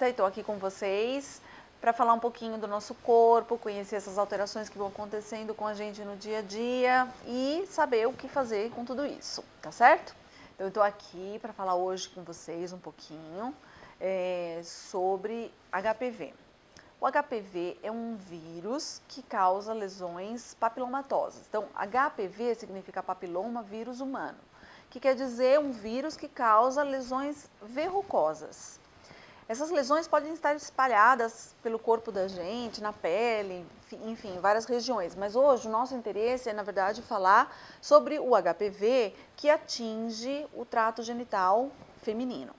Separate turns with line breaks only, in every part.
e estou aqui com vocês para falar um pouquinho do nosso corpo, conhecer essas alterações que vão acontecendo com a gente no dia a dia e saber o que fazer com tudo isso, tá certo? Então eu estou aqui para falar hoje com vocês um pouquinho sobre HPV. O HPV é um vírus que causa lesões papilomatosas. Então, HPV significa papiloma vírus humano, que quer dizer um vírus que causa lesões verrucosas. Essas lesões podem estar espalhadas pelo corpo da gente, na pele, enfim, em várias regiões. Mas hoje o nosso interesse é, na verdade, falar sobre o HPV que atinge o trato genital feminino.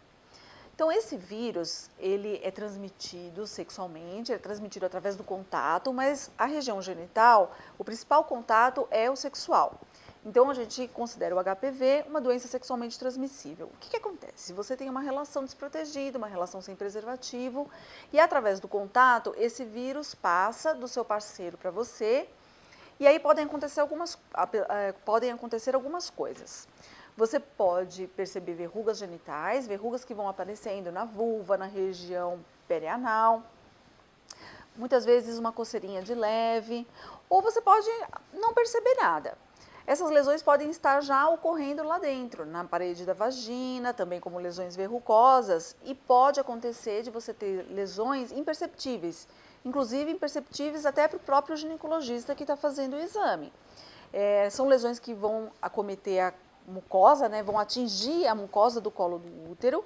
Então, esse vírus, ele é transmitido sexualmente, é transmitido através do contato, mas a região genital, o principal contato é o sexual. Então, a gente considera o HPV uma doença sexualmente transmissível. O que acontece? Você tem uma relação desprotegida, uma relação sem preservativo, e através do contato, esse vírus passa do seu parceiro para você, e aí podem acontecer algumas coisas. Você pode perceber verrugas genitais, verrugas que vão aparecendo na vulva, na região perianal, muitas vezes uma coceirinha de leve, ou você pode não perceber nada. Essas lesões podem estar já ocorrendo lá dentro, na parede da vagina, também como lesões verrucosas, e pode acontecer de você ter lesões imperceptíveis, inclusive imperceptíveis até para o próprio ginecologista que está fazendo o exame. São lesões que vão acometer a mucosa, vão atingir a mucosa do colo do útero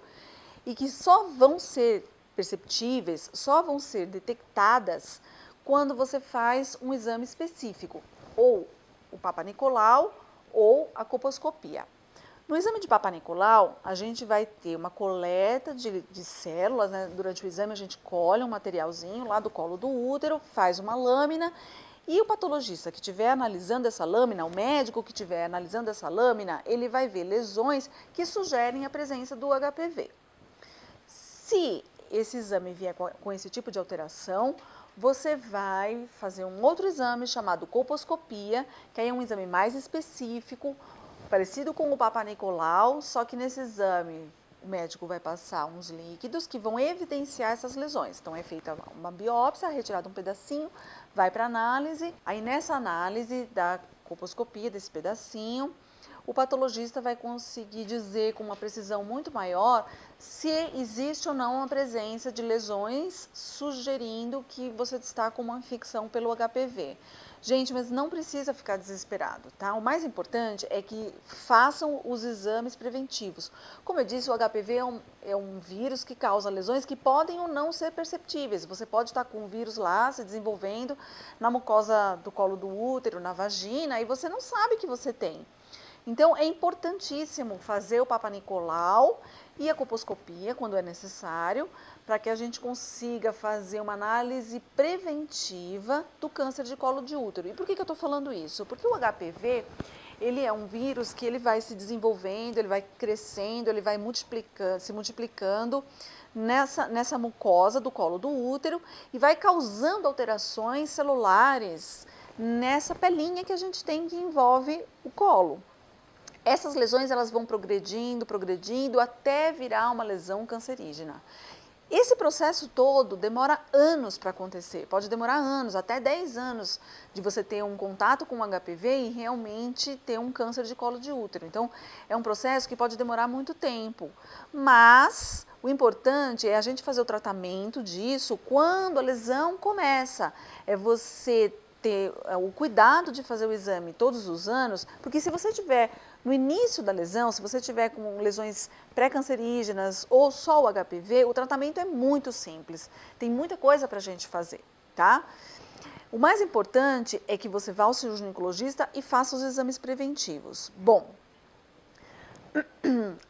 e que só vão ser perceptíveis, só vão ser detectadas quando você faz um exame específico, ou o Papa Nicolau ou a colposcopia. No exame de Papa Nicolau, a gente vai ter uma coleta de células, durante o exame a gente colhe um materialzinho lá do colo do útero, faz uma lâmina. E o patologista que estiver analisando essa lâmina, o médico que estiver analisando essa lâmina, ele vai ver lesões que sugerem a presença do HPV. Se esse exame vier com esse tipo de alteração, você vai fazer um outro exame chamado colposcopia, que aí é um exame mais específico, parecido com o Papa Nicolau, só que nesse exame o médico vai passar uns líquidos que vão evidenciar essas lesões. Então, é feita uma biópsia, retirado um pedacinho, vai para análise. Aí, nessa análise da colposcopia, desse pedacinho, o patologista vai conseguir dizer com uma precisão muito maior se existe ou não a presença de lesões sugerindo que você está com uma infecção pelo HPV. Gente, mas não precisa ficar desesperado, tá? O mais importante é que façam os exames preventivos. Como eu disse, o HPV é um vírus que causa lesões que podem ou não ser perceptíveis. Você pode estar com o vírus lá se desenvolvendo na mucosa do colo do útero, na vagina, e você não sabe que você tem. Então, é importantíssimo fazer o Papa Nicolau e a colposcopia, quando é necessário, para que a gente consiga fazer uma análise preventiva do câncer de colo de útero. E por que eu estou falando isso? Porque o HPV, ele é um vírus que ele vai se desenvolvendo, ele vai crescendo, ele vai se multiplicando nessa mucosa do colo do útero e vai causando alterações celulares nessa pelinha que a gente tem que envolve o colo. Essas lesões elas vão progredindo até virar uma lesão cancerígena. Esse processo todo demora anos para acontecer, pode demorar anos, até 10 anos de você ter um contato com o HPV e realmente ter um câncer de colo de útero. Então, é um processo que pode demorar muito tempo, mas o importante é a gente fazer o tratamento disso quando a lesão começa, é você ter o cuidado de fazer o exame todos os anos, porque se você tiver no início da lesão, se você tiver com lesões pré-cancerígenas ou só o HPV, o tratamento é muito simples, tem muita coisa para a gente fazer, tá? O mais importante é que você vá ao seu ginecologista e faça os exames preventivos. Bom,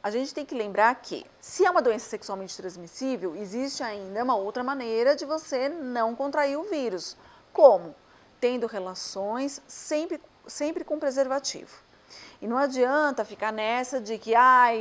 a gente tem que lembrar que, se é uma doença sexualmente transmissível, existe ainda uma outra maneira de você não contrair o vírus. Como? Tendo relações sempre com preservativo. E não adianta ficar nessa de que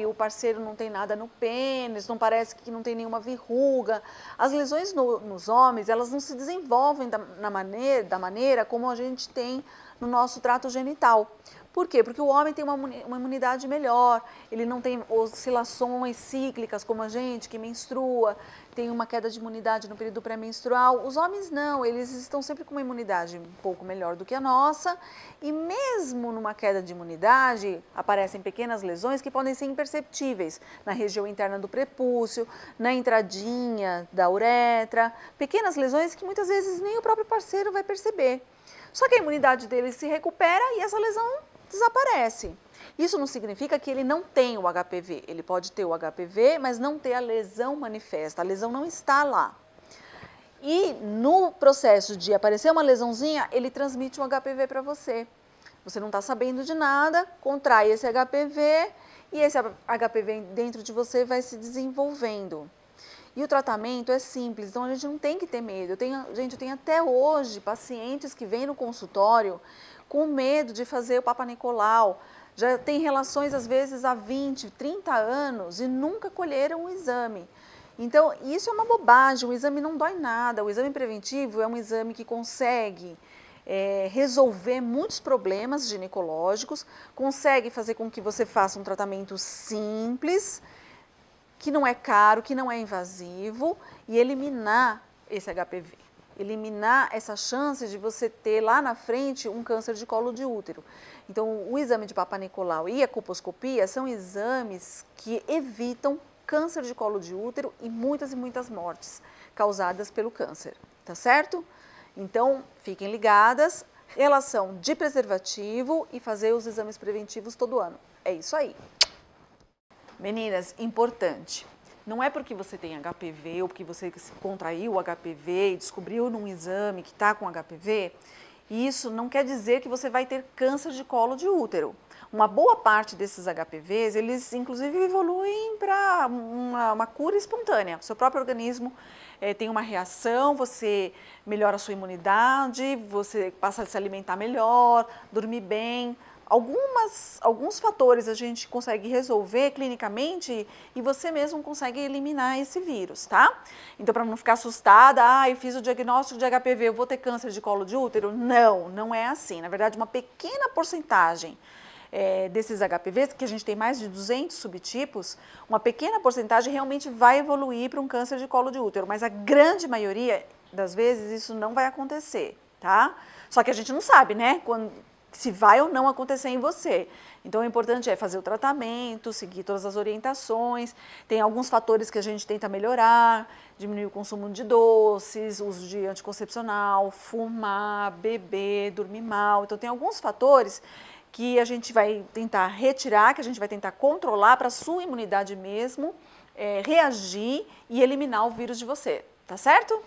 o parceiro não tem nada no pênis, não parece que não tem nenhuma verruga. As lesões nos homens, elas não se desenvolvem da maneira como a gente tem no nosso trato genital. Por quê? Porque o homem tem uma imunidade melhor, ele não tem oscilações cíclicas como a gente, que menstrua, tem uma queda de imunidade no período pré-menstrual. Os homens não, eles estão sempre com uma imunidade um pouco melhor do que a nossa, e mesmo numa queda de imunidade, aparecem pequenas lesões que podem ser imperceptíveis na região interna do prepúcio, na entradinha da uretra, pequenas lesões que muitas vezes nem o próprio parceiro vai perceber. Só que a imunidade dele se recupera e essa lesão desaparece. Isso não significa que ele não tem o HPV. Ele pode ter o HPV, mas não ter a lesão manifesta. A lesão não está lá. E no processo de aparecer uma lesãozinha, ele transmite um HPV para você. Você não está sabendo de nada, contrai esse HPV e esse HPV dentro de você vai se desenvolvendo. E o tratamento é simples, então a gente não tem que ter medo. Eu tenho até hoje pacientes que vêm no consultório com medo de fazer o Papa Nicolau. Já tem relações às vezes há 20, 30 anos e nunca colheram o exame. Então isso é uma bobagem, o exame não dói nada. O exame preventivo é um exame que consegue resolver muitos problemas ginecológicos, consegue fazer com que você faça um tratamento simples, que não é caro, que não é invasivo, e eliminar esse HPV, eliminar essa chance de você ter lá na frente um câncer de colo de útero. Então, o exame de Papa Nicolau e a colposcopia são exames que evitam câncer de colo de útero e muitas mortes causadas pelo câncer, tá certo? Então, fiquem ligadas, relação de preservativo e fazer os exames preventivos todo ano. É isso aí. Meninas, importante, não é porque você tem HPV ou porque você contraiu o HPV e descobriu num exame que está com HPV, isso não quer dizer que você vai ter câncer de colo de útero. Uma boa parte desses HPVs, eles inclusive evoluem para uma cura espontânea. O seu próprio organismo tem uma reação, você melhora a sua imunidade, você passa a se alimentar melhor, dormir bem. Alguns fatores a gente consegue resolver clinicamente e você mesmo consegue eliminar esse vírus, tá? Então, para não ficar assustada, eu fiz o diagnóstico de HPV, eu vou ter câncer de colo de útero? Não, não é assim. Na verdade, uma pequena porcentagem desses HPVs, que a gente tem mais de 200 subtipos, uma pequena porcentagem realmente vai evoluir para um câncer de colo de útero, mas a grande maioria das vezes isso não vai acontecer, tá? Só que a gente não sabe, né? Se vai ou não acontecer em você. Então, o importante é fazer o tratamento, seguir todas as orientações. Tem alguns fatores que a gente tenta melhorar, diminuir o consumo de doces, uso de anticoncepcional, fumar, beber, dormir mal. Então, tem alguns fatores que a gente vai tentar retirar, que a gente vai tentar controlar para a sua imunidade mesmo reagir e eliminar o vírus de você, tá certo?